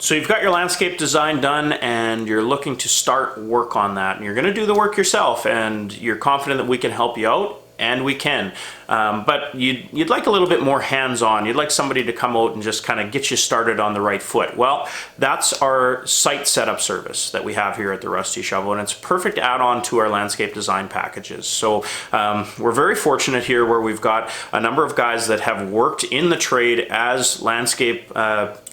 So you've got your landscape design done and you're looking to start work on that, and you're going to do the work yourself, and you're confident that we can help you out, and we can. But you'd like a little bit more hands-on. You'd like somebody to come out and just kind of get you started on the right foot. Well, that's our site setup service that we have here at the Rusty Shovel, and it's a perfect add-on to our landscape design packages. So we're very fortunate here where we've got a number of guys that have worked in the trade as landscape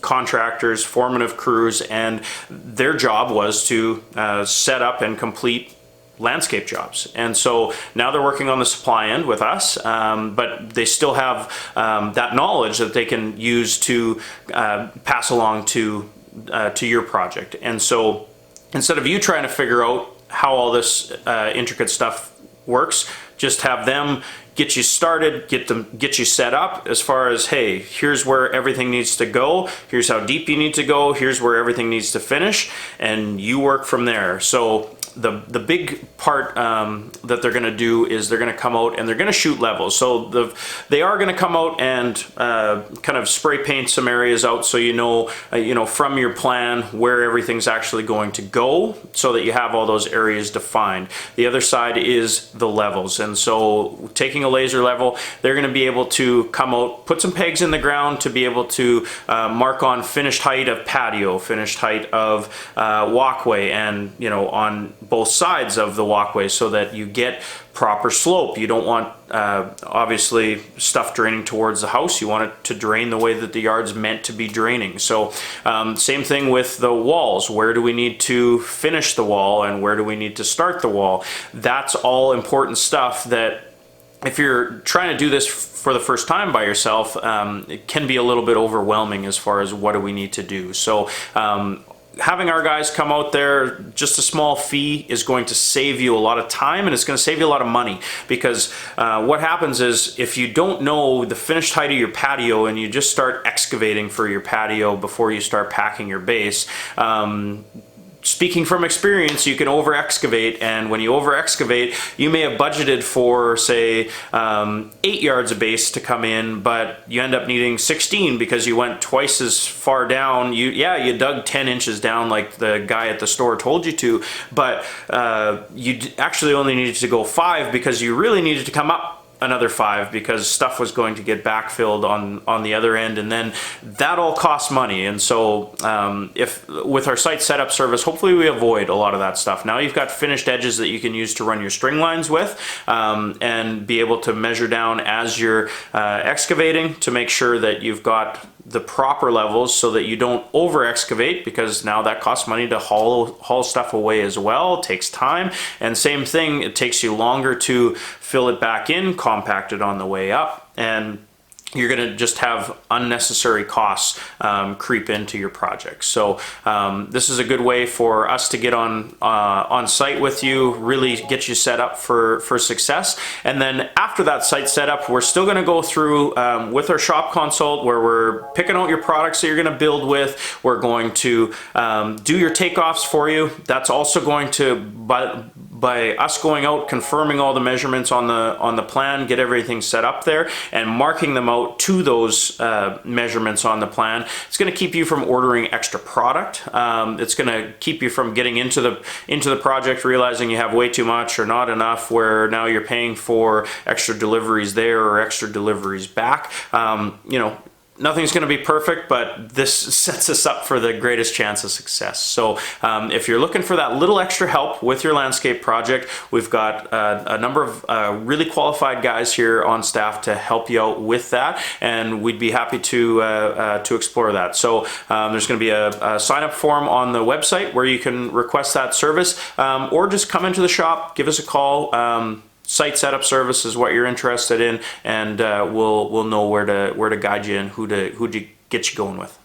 contractors, foremen of crews, and their job was to set up and complete landscape jobs. And so now they're working on the supply end with us, but they still have that knowledge that they can use to pass along to your project. And so instead of you trying to figure out how all this intricate stuff works, just have them get you started, get you set up as far as, hey, here's where everything needs to go, here's how deep you need to go, here's where everything needs to finish, and you work from there. So the big part that they're going to do is they're going to come out and they're going to shoot levels. So they are going to come out and kind of spray paint some areas out, so you know from your plan where everything's actually going to go, so that you have all those areas defined. The other side is the levels, and so taking a laser level, they're going to be able to come out, put some pegs in the ground to be able to mark on finished height of patio, finished height of walkway, and on both sides of the walkway, so that you get proper slope. You don't want obviously stuff draining towards the house. You want it to drain the way that the yard's meant to be draining. So same thing with the walls. Where do we need to finish the wall and where do we need to start the wall? That's all important stuff that if you're trying to do this for the first time by yourself, it can be a little bit overwhelming as far as what do we need to do. So having our guys come out there, just a small fee is going to save you a lot of time, and it's going to save you a lot of money, because what happens is if you don't know the finished height of your patio and you just start excavating for your patio before you start packing your base, speaking from experience, you can over excavate, and when you over excavate, you may have budgeted for, say, 8 yards of base to come in, but you end up needing 16 because you went twice as far down. You dug 10 inches down like the guy at the store told you to, but you actually only needed to go 5 because you really needed to come up another 5 because stuff was going to get backfilled on the other end, and then that all costs money. And so if with our site setup service, hopefully we avoid a lot of that stuff. Now you've got finished edges that you can use to run your string lines with, and be able to measure down as you're excavating to make sure that you've got the proper levels so that you don't over excavate, because now that costs money to haul stuff away as well. It takes time, and same thing, it takes you longer to fill it back in, compact it on the way up, and you're going to just have unnecessary costs creep into your project. So this is a good way for us to get on site with you, really get you set up for success. And then after that site setup, we're still going to go through with our shop consult, where we're picking out your products that you're going to build with. We're going to do your takeoffs for you. That's also going to, by us going out, confirming all the measurements on the plan, get everything set up there, and marking them out to those measurements on the plan. It's going to keep you from ordering extra product. It's going to keep you from getting into the project realizing you have way too much or not enough, where now you're paying for extra deliveries there or extra deliveries back. Nothing's going to be perfect, but this sets us up for the greatest chance of success. So if you're looking for that little extra help with your landscape project, we've got a number of really qualified guys here on staff to help you out with that, and we'd be happy to explore that. So there's going to be a sign-up form on the website where you can request that service, or just come into the shop, give us a call. Site setup service is what you're interested in, and we'll know where to guide you and who to get you going with.